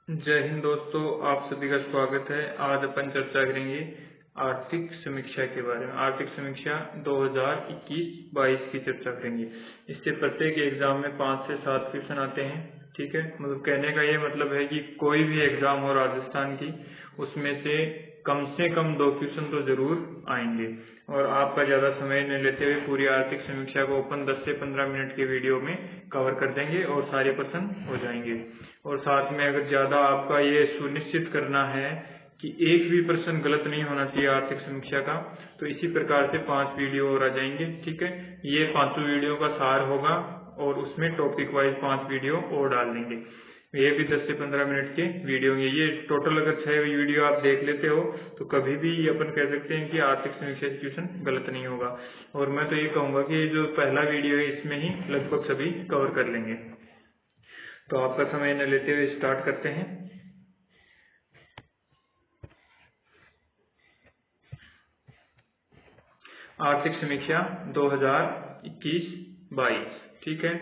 जय हिंद दोस्तों, आप सभी का स्वागत है। आज अपन चर्चा करेंगे आर्थिक समीक्षा के बारे में। आर्थिक समीक्षा 2021-22 की चर्चा करेंगे। इससे प्रत्येक एग्जाम में 5 से 7 क्वेश्चन आते हैं। ठीक है, मतलब कहने का ये मतलब है कि कोई भी एग्जाम हो राजस्थान की, उसमें से कम 2 क्वेश्चन तो जरूर आएंगे। और आपका ज्यादा समय न लेते हुए पूरी आर्थिक समीक्षा को अपन 10 से 15 मिनट के वीडियो में कवर कर देंगे और सारे प्रश्न हो जाएंगे। और साथ में अगर ज्यादा आपका ये सुनिश्चित करना है कि एक भी प्रश्न गलत नहीं होना चाहिए आर्थिक समीक्षा का, तो इसी प्रकार से 5 वीडियो और आ जाएंगे। ठीक है, ये 5 वीडियो का सार होगा और उसमें टॉपिक वाइज 5 वीडियो और डाल देंगे। ये भी 10 से 15 मिनट के वीडियो होंगे। ये टोटल अगर 6 वीडियो आप देख लेते हो तो कभी भी अपन कह सकते हैं कि आर्थिक समीक्षा क्वेश्चन गलत नहीं होगा। और मैं तो ये कहूंगा कि जो पहला वीडियो है इसमें ही लगभग सभी कवर कर लेंगे। तो आपका समय न लेते हुए स्टार्ट करते हैं। आर्थिक समीक्षा 2021-22। ठीक है,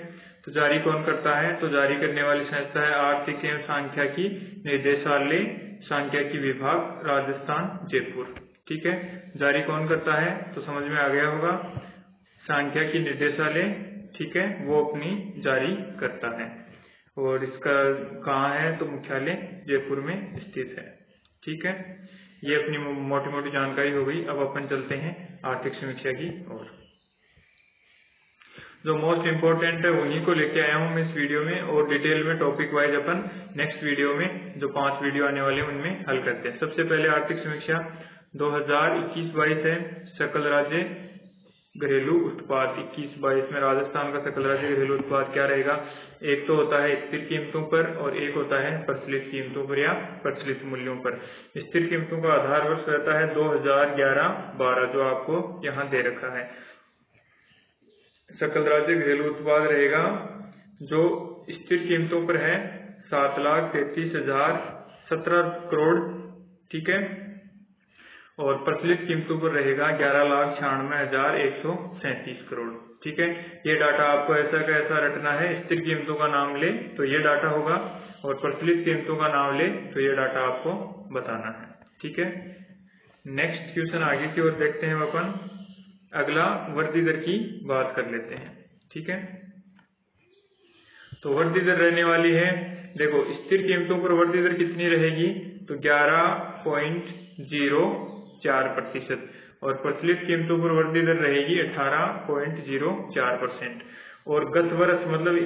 तो जारी कौन करता है? तो जारी करने वाली संस्था है आर्थिक एवं सांख्यिकी निर्देशालय, सांख्यिकी विभाग, राजस्थान, जयपुर। ठीक है, जारी कौन करता है तो समझ में आ गया होगा, सांख्यिकी निर्देशालय। ठीक है, वो अपनी जारी करता है। और इसका कहाँ है तो मुख्यालय जयपुर में स्थित है। ठीक है, ये अपनी मोटी मोटी जानकारी हो गई। अब अपन चलते हैं आर्थिक समीक्षा की ओर। जो मोस्ट इम्पोर्टेंट है उन्हीं को लेके आया हूँ मैं इस वीडियो में, और डिटेल में टॉपिक वाइज अपन नेक्स्ट वीडियो में जो 5 वीडियो आने वाले हैं उनमें हल करते हैं। सबसे पहले आर्थिक समीक्षा 2021-22 है। सकल राज्य घरेलू उत्पाद 21-22 में राजस्थान का सकल राज्य घरेलू उत्पाद क्या रहेगा? एक तो होता है स्थिर कीमतों पर और एक होता है प्रचलित कीमतों पर या प्रचलित मूल्यों पर। स्थिर कीमतों का आधार वर्ष रहता है 2011-12 जो आपको यहाँ दे रखा है। सकल राज्य घरेलू उत्पाद रहेगा जो स्थिर कीमतों पर है 7,33,017 करोड़। ठीक है, और प्रचलित कीमतों पर रहेगा 11,96,137 करोड़। ठीक है, ये डाटा आपको ऐसा का ऐसा रटना है। स्थिर कीमतों का नाम ले तो ये डाटा होगा और प्रचलित कीमतों का नाम ले तो ये डाटा आपको बताना है। ठीक है, नेक्स्ट क्वेश्चन आगे की ओर देखते हैं अपन। अगला वृद्धि दर की बात कर लेते हैं। ठीक है, तो वृद्धि दर रहने वाली है, देखो स्थिर कीमतों पर वृद्धि दर कितनी रहेगी तो 11.04%, और प्रचलित कीमतों पर वृद्धि दर रहेगी 18.04%। और गत वर्ष मतलब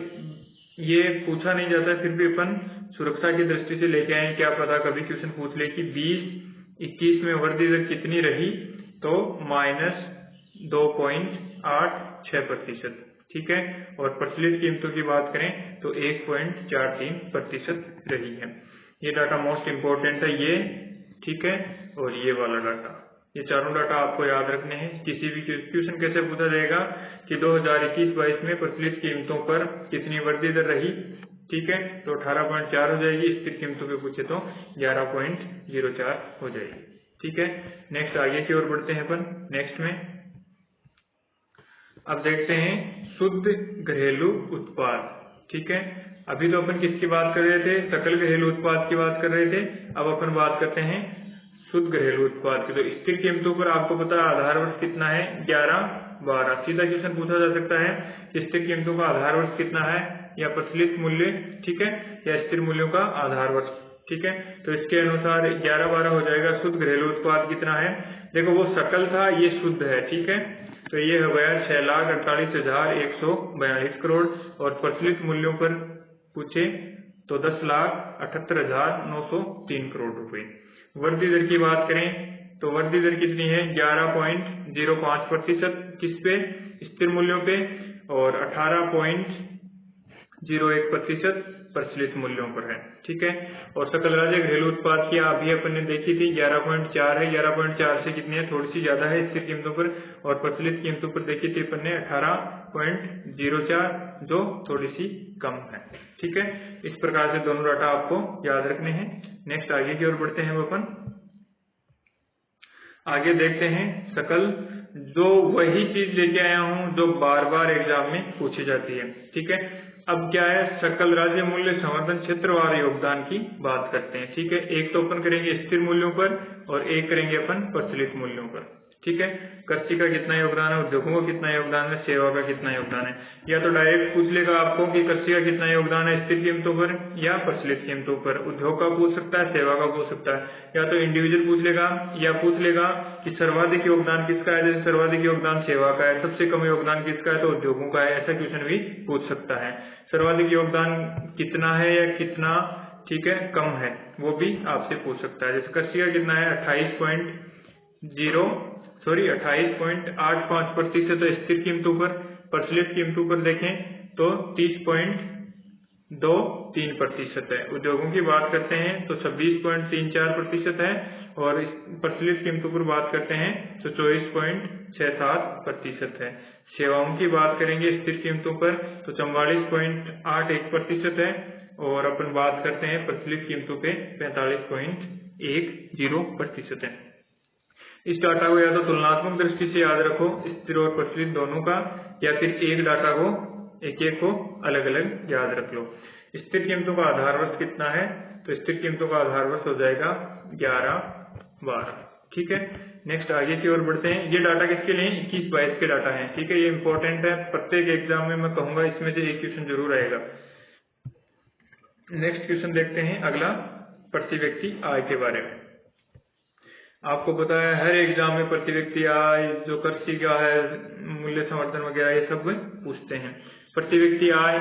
ये पूछा नहीं जाता, फिर भी अपन सुरक्षा की दृष्टि से लेके आए, क्या पता कभी क्वेश्चन पूछ ले कि 20-21 में वृद्धि दर कितनी रही, तो -2.86%। ठीक है, और प्रचलित कीमतों की बात करें तो 1.43% रही है। ये डाटा मोस्ट इम्पोर्टेंट है ये। ठीक है, और ये वाला डाटा, ये चारों डाटा आपको याद रखने हैं। किसी भी क्वेश्चन कैसे पूछा जाएगा कि 2021-22 में प्रचलित कीमतों पर कितनी वृद्धि दर रही। ठीक है, तो 18.4 हो जाएगी। स्थिर कीमतों पे पूछे तो 11.04 हो जाएगी। ठीक है, नेक्स्ट आगे की ओर बढ़ते हैं अपन। नेक्स्ट में अब देखते हैं शुद्ध घरेलू उत्पाद। ठीक है, अभी तो अपन किसकी बात कर रहे थे? सकल घरेलू उत्पाद की बात कर रहे थे। अब अपन बात करते हैं शुद्ध घरेलू उत्पाद की। तो स्थिर कीमतों पर आपको पता है आधार वर्ष कितना है? 11-12। सीधा क्वेश्चन पूछा जा सकता है कि स्थिर कीमतों का आधार वर्ष कितना है, या प्रचलित मूल्य, ठीक है, या स्थिर मूल्यों का आधार वर्ष। ठीक है, तो इसके अनुसार 11-12 हो जाएगा। शुद्ध घरेलू उत्पाद कितना है? देखो वो सकल था, ये शुद्ध है। ठीक है, तो ये हो गया 6,48,142 करोड़, और प्रचलित मूल्यों पर पूछे तो 10,78,903 करोड़ रुपए। वृद्धि दर की बात करें तो वृद्धि दर कितनी है? 11.05%। किस पे? स्थिर मूल्यों पे, और 18.01% प्रचलित मूल्यों पर है। ठीक है, और सकल राज्य घरेलू उत्पाद की अभी अपन ने देखी थी 11.4 है। 11.4 से कितनी है? थोड़ी सी ज्यादा है स्थिर कीमतों पर, और प्रचलित कीमतों पर देखी थी अपन ने 18.04, जो थोड़ी सी कम है। ठीक है, इस प्रकार से दोनों डाटा आपको याद रखने हैं। नेक्स्ट आगे की ओर बढ़ते हैं अपन। आगे देखते हैं सकल, जो वही चीज लेके आया हूं जो बार बार एग्जाम में पूछी जाती है। ठीक है, अब क्या है, सकल राज्य मूल्य संवर्धन क्षेत्रवार योगदान की बात करते हैं। ठीक है, एक तो अपन करेंगे स्थिर मूल्यों पर और एक करेंगे अपन प्रचलित मूल्यों पर। ठीक है, कृषि का कितना योगदान है, उद्योगों का कितना योगदान है, सेवा का कितना योगदान है। या तो डायरेक्ट पूछ लेगा आपको कि कृषि का कितना योगदान है स्थिर कीमतों पर या प्रचलित कीमतों पर, उद्योग का पूछ सकता है, सेवा का पूछ सकता है, या तो इंडिविजुअल पूछ लेगा या पूछ लेगा कि सर्वाधिक योगदान किसका है, जैसे सर्वाधिक योगदान सेवा का है, सबसे कम योगदान किसका है तो उद्योगों का है। ऐसा क्वेश्चन भी पूछ सकता है। सर्वाधिक योगदान कितना है या कितना, ठीक है, कम है, वो भी आपसे पूछ सकता है। जैसे कृषि का कितना है 28.85% है स्थिर कीमतों पर, प्रचलित कीमतों पर देखें तो 30.23% है। उद्योगों की बात करते हैं तो 26.34% है और प्रचलित कीमतों पर बात करते हैं तो 24.67% है। सेवाओं की बात करेंगे स्थिर कीमतों पर तो 44.81% है और अपन बात करते हैं प्रचलित कीमतों पे 45.10% है। इस डाटा को या तो तुलनात्मक दृष्टि से याद रखो, स्थिर और प्रचलित दोनों का, या फिर एक डाटा को एक को अलग अलग याद रख लो। स्थिर कीमतों का आधार वर्ष कितना है तो स्थिर कीमतों का आधार वर्ष हो जाएगा 11-12। ठीक है, नेक्स्ट आगे की ओर बढ़ते हैं। ये डाटा किसके लिए 21-22 के डाटा हैं। ठीक है, ये इंपॉर्टेंट है, प्रत्येक एग्जाम में मैं कहूंगा इसमें से एक क्वेश्चन जरूर आएगा। नेक्स्ट क्वेश्चन देखते हैं अगला, प्रति व्यक्ति आय के बारे में। आपको पता है हर एग्जाम में प्रति व्यक्ति आय, जो कृषि का है मूल्य संवर्धन वगैरह, ये सब पूछते हैं। प्रति व्यक्ति आय,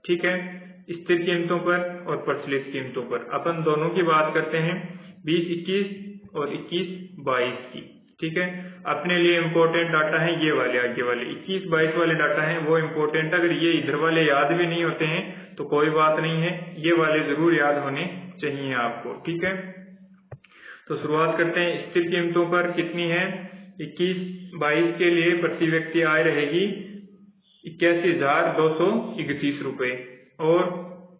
ठीक है, स्थिर कीमतों पर और प्रचलित कीमतों पर। अपन दोनों की बात करते हैं 20-21 और 21-22 की। ठीक है, अपने लिए इम्पोर्टेंट डाटा है ये वाले, आगे वाले 21-22 वाले डाटा हैं वो इम्पोर्टेंट। अगर ये इधर वाले याद भी नहीं होते हैं तो कोई बात नहीं है, ये वाले जरूर याद होने चाहिए आपको। ठीक है, तो शुरुआत करते हैं। स्थिर कीमतों पर कितनी है 21-22 के लिए प्रति व्यक्ति आय रहेगी 81,231 रुपए और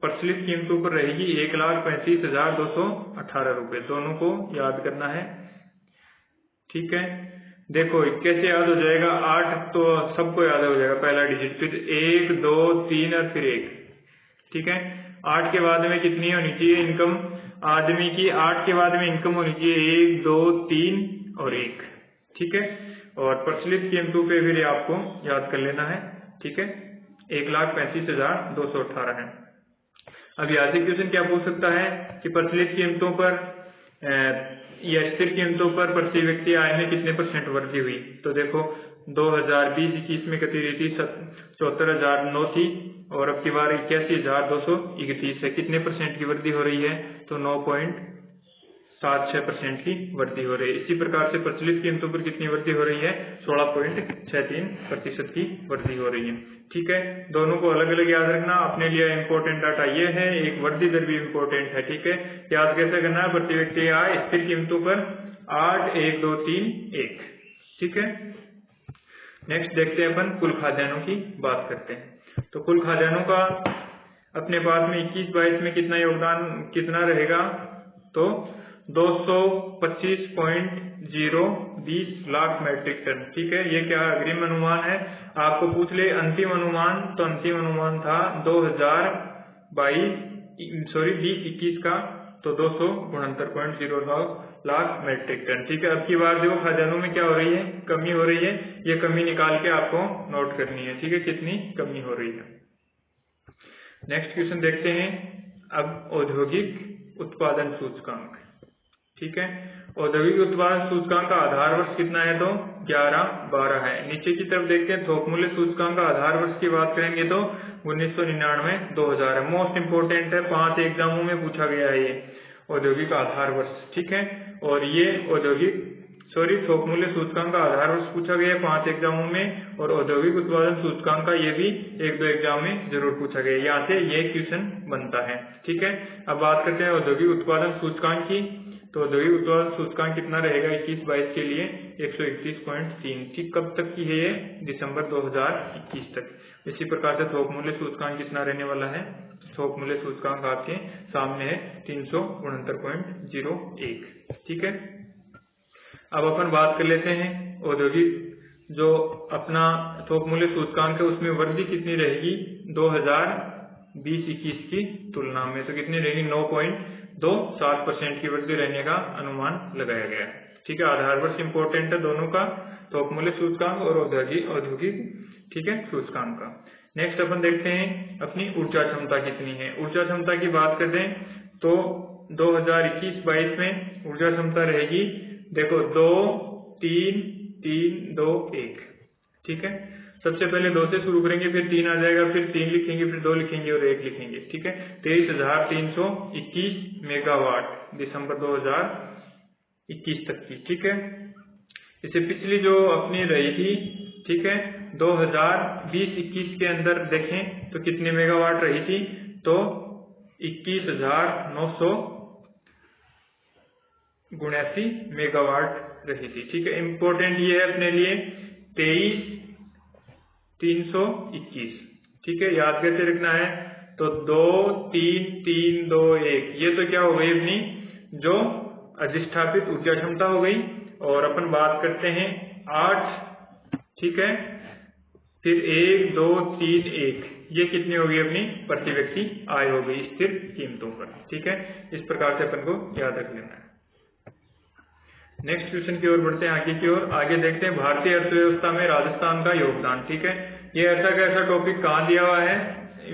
प्रचलित कीमतों पर रहेगी 1,35,218 रुपए। दोनों को याद करना है। ठीक है, देखो कैसे याद हो जाएगा, 8 तो सबको याद हो जाएगा पहला डिजिट, फिर 1, 2, 3 और फिर 1। ठीक है, 8 के बाद में कितनी होनी चाहिए इनकम आदमी की, 8 के बाद में इनकम होनी चाहिए 1, 2, 3 और 1। ठीक है, और प्रचलित कीमतों पे फिर आपको याद कर लेना है। ठीक है, 1,35,218 है। अब यहाँ से क्वेश्चन क्या पूछ सकता है कि प्रचलित कीमतों पर या स्थिर कीमतों पर प्रति व्यक्ति आय में कितने % वृद्धि हुई। तो देखो 2020-21 में कितनी रही थी 74,009 थी और अब की बार 81,231 है। कितने % की वृद्धि हो रही है तो 9.76% की वृद्धि हो रही है। इसी प्रकार से प्रचलित कीमतों पर कितनी वृद्धि हो रही है 16.63% की वृद्धि हो रही है। ठीक है, दोनों को अलग अलग याद रखना। अपने लिए इम्पोर्टेंट डाटा ये है, एक वृद्धि दर भी इम्पोर्टेंट है। ठीक है, याद कैसे करना है, प्रति व्यक्ति आय स्थिर कीमतों पर 8, 1, 2, 3, 1। ठीक है, नेक्स्ट देखते हैं अपन कुल खाद्यान्नों की बात करते हैं। तो कुल खाद्यान्नों का अपने पास में 21-22 में कितना योगदान कितना रहेगा तो 225.020 लाख मैट्रिक टन। ठीक है, ये क्या अग्रिम अनुमान है, आपको पूछ ले अंतिम अनुमान, तो अंतिम अनुमान था 2020-21 का तो 269.09 लाख मैट्रिक टन। ठीक है, अब की बार देखो खाद्यान्नों में क्या हो रही है, कमी हो रही है। ये कमी निकाल के आपको नोट करनी है। ठीक है, कितनी कमी हो रही है। नेक्स्ट क्वेश्चन देखते हैं अब औद्योगिक उत्पादन सूचकांक। ठीक है, औद्योगिक उत्पादन सूचकांक का आधार वर्ष कितना है तो 11-12 है। नीचे की तरफ देखते हैं थोक मूल्य सूचकांक का आधार वर्ष की बात करेंगे तो 1999-2000 है। मोस्ट इंपोर्टेंट है, 5 एग्जामों में पूछा गया है ये औद्योगिक आधार वर्ष। ठीक है, और ये थोक मूल्य सूचकांक का आधार वर्ष पूछा गया है 5 एग्जामों में, और औद्योगिक उत्पादन सूचकांक का ये भी 1-2 एग्जाम में जरूर पूछा गया है। यहाँ से ये क्वेश्चन बनता है। ठीक है, अब बात करते हैं औद्योगिक उत्पादन सूचकांक की। तो औद्योगिक उत्पादन सूचकांक कितना रहेगा 21-22 के लिए 131.3। ठीक, कब तक की है ये, दिसंबर 2021 तक। इसी प्रकार से थोक मूल्य सूचकांक कितना रहने वाला है, थोक मूल्य सूचकांक आपके सामने है 369.01। ठीक है, अब अपन बात कर लेते हैं औद्योगिक जो अपना थोक मूल्य सूचकांक है उसमें वृद्धि कितनी रहेगी 2020-21 की तुलना में। तो कितनी रहेगी? 9.27% की वृद्धि रहने का अनुमान लगाया गया है। ठीक है, आधार वर्ष इंपॉर्टेंट है दोनों का, थोक मूल्य सूचकांक और औद्योगिक ठीक है सूचकांक का। नेक्स्ट अपन देखते हैं अपनी ऊर्जा क्षमता कितनी है। ऊर्जा क्षमता की बात करते हैं तो 2021-22 में ऊर्जा क्षमता रहेगी, देखो 2 3 3 2 1। ठीक है, सबसे पहले 2 से शुरू करेंगे, फिर 3 आ जाएगा, फिर 3 लिखेंगे, फिर 2 लिखेंगे और 1 लिखेंगे। ठीक है, 23,321 मेगावाट दिसंबर 2021 तक की। ठीक है, इससे पिछली जो अपनी रही थी, ठीक है, 2020-21 के अंदर देखें तो कितनी मेगावाट रही थी? तो 21,979 मेगावाट रही थी। ठीक है, इंपॉर्टेंट ये है अपने लिए 23,321। ठीक है, याद कैसे रखना है? तो 2 3 3 2 1, ये तो क्या हो गई अपनी जो अधिष्ठापित ऊर्जा क्षमता हो गई। और अपन बात करते हैं 8, ठीक है, फिर 1 2 3 1, ये कितनी होगी अपनी प्रति व्यक्ति आय हो गई स्थिर कीमतों पर। ठीक है, इस प्रकार से अपन को याद रख लेना है। नेक्स्ट क्वेश्चन की ओर बढ़ते हैं, आगे की ओर। आगे देखते हैं भारतीय अर्थव्यवस्था में राजस्थान का योगदान। ठीक है, ये ऐसा कैसा टॉपिक कहाँ दिया हुआ है?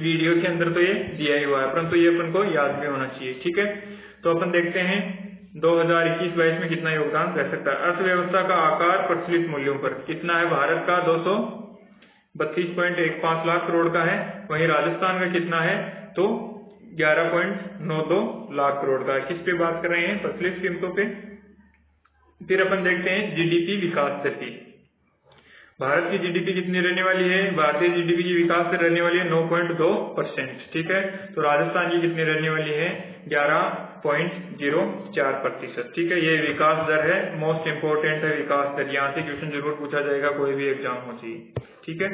वीडियो के अंदर तो ये दिया ही हुआ है, परंतु ये अपन को याद भी होना चाहिए। ठीक है, तो अपन देखते हैं 2021-22 में कितना योगदान रह सकता है। अर्थव्यवस्था का आकार प्रचलित मूल्यों पर कितना है? भारत का 232.15 लाख करोड़ का है, वहीं राजस्थान का कितना है? तो 11.92 लाख करोड़ का है। किस पे बात कर रहे हैं? प्रचलित कीमतों पे। फिर अपन देखते हैं जीडीपी विकास दर की। भारत की जीडीपी कितनी रहने वाली है? भारतीय जीडीपी की विकास दर रहने वाली है 9.2%। ठीक है, तो राजस्थान की कितनी रहने वाली है? 11.04%। ठीक है, ये विकास दर है, मोस्ट इंपोर्टेंट है विकास दर। यहाँ से क्वेश्चन जरूर पूछा जाएगा, कोई भी एग्जाम हो चाहिए। ठीक है,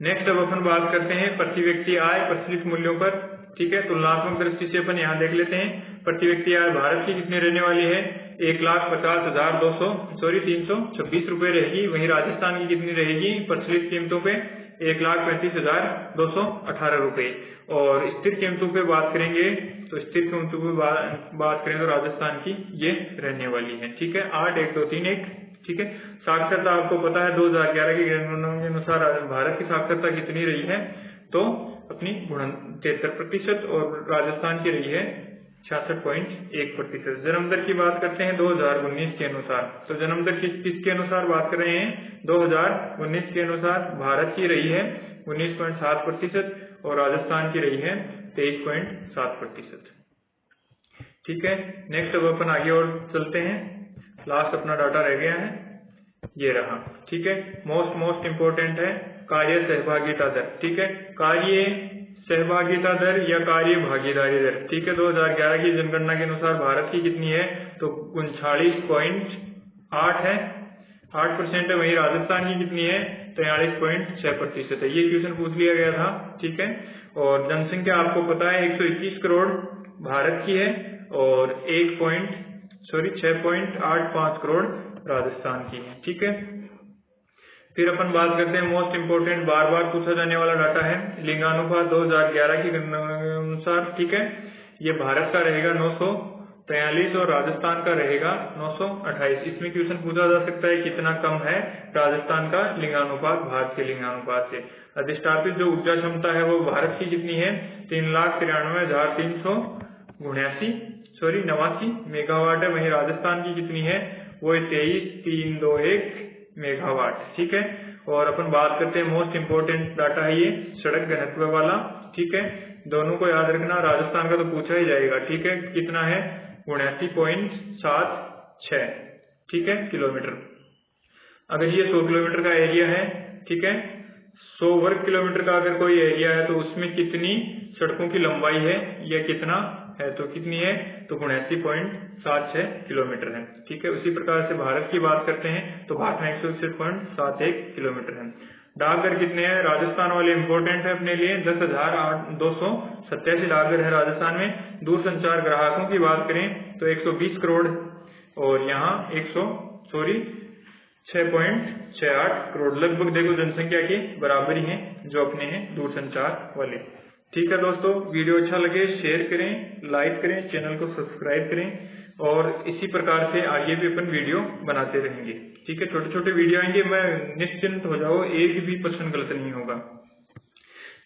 नेक्स्ट अब अपन बात करते हैं प्रति व्यक्ति आय प्रचलित मूल्यों पर। ठीक है, तुलनात्मक दृष्टि से अपन यहाँ देख लेते हैं प्रति व्यक्ति आय भारत की कितनी रहने वाली है? 1,50,326 रुपए रहेगी, वहीं राजस्थान की कितनी रहेगी प्रचलित कीमतों पे? 1,35,218 रुपए। और स्थिर कीमतों पे बात करेंगे तो स्थिर कीमतों पे बात करें तो राजस्थान की ये रहने वाली है। ठीक है, 8 1 2 3 1। ठीक है, साक्षरता आपको पता है 2011 की जनगणना के अनुसार भारत की साक्षरता कितनी रही है? तो अपनी 73% और राजस्थान की रही है 66.1%। जन्म दर की बात करते हैं 2019 के अनुसार, तो जन्म दर किसके अनुसार बात कर रहे हैं? 2019 के अनुसार भारत की रही है 19.7% और राजस्थान की रही है 23.7%। ठीक है, नेक्स्ट अब अपन आगे और चलते हैं। लास्ट अपना डाटा रह गया है, ये रहा। ठीक है, मोस्ट इंपोर्टेंट है कार्य सहभागिता दर। ठीक है, कार्य सहभागिता दर या कार्य भागीदारी दर। ठीक है, 2011 की जनगणना के अनुसार भारत की कितनी है? तो 39.8 है, 8% है, वहीं राजस्थान की कितनी है? 43.6% है। ये क्वेश्चन पूछ लिया गया था। ठीक है, और जनसंख्या आपको पता है 121 करोड़ भारत की है और 6.85 करोड़ राजस्थान की है। ठीक है, फिर अपन बात करते हैं मोस्ट इंपोर्टेंट बार बार पूछा जाने वाला डाटा है लिंगानुपात 2011 की गणना के अनुसार। ठीक है, ये भारत का रहेगा 943 और राजस्थान का रहेगा 928। इसमें क्वेश्चन पूछा जा सकता है कितना कम है राजस्थान का लिंगानुपात भारत के लिंगानुपात से। अधिष्ठापित जो ऊर्जा क्षमता है वो भारत की कितनी है? 3,93,389 मेगावाट है, वहीं राजस्थान की कितनी है? वो 23,321 मेगावाट। ठीक है, और अपन बात करते हैं मोस्ट इंपोर्टेंट डाटा है ये सड़क घनत्व वाला। ठीक है, दोनों को याद रखना, राजस्थान का तो पूछा ही जाएगा। ठीक है, कितना है? 79.76। ठीक है, किलोमीटर। अगर ये 100 किलोमीटर का एरिया है, ठीक है, 100 वर्ग किलोमीटर का अगर कोई एरिया है तो उसमें कितनी सड़कों की लंबाई है या कितना है? तो कितनी है? तो 79.76 किलोमीटर है। ठीक है, उसी प्रकार से भारत की बात करते हैं तो भारत में 161.71 किलोमीटर है। डाकघर कितने हैं? राजस्थान वाले इंपोर्टेंट है अपने लिए, 10,287 डाकघर है राजस्थान में। दूरसंचार ग्राहकों की बात करें तो 120 करोड़ और यहाँ 6.68 करोड़, लगभग देखो जनसंख्या के बराबर ही है जो अपने हैं दूरसंचार वाले। ठीक है दोस्तों, वीडियो अच्छा लगे शेयर करें, लाइक करें, चैनल को सब्सक्राइब करें और इसी प्रकार से आगे भी अपन वीडियो बनाते रहेंगे। ठीक है, छोटे छोटे वीडियो आएंगे, मैं निश्चिंत हो जाओ, एक भी प्रश्न गलत नहीं होगा,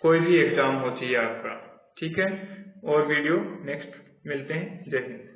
कोई भी एग्जाम हो चाहिए आपका। ठीक है, और वीडियो नेक्स्ट मिलते हैं। जय हिंद।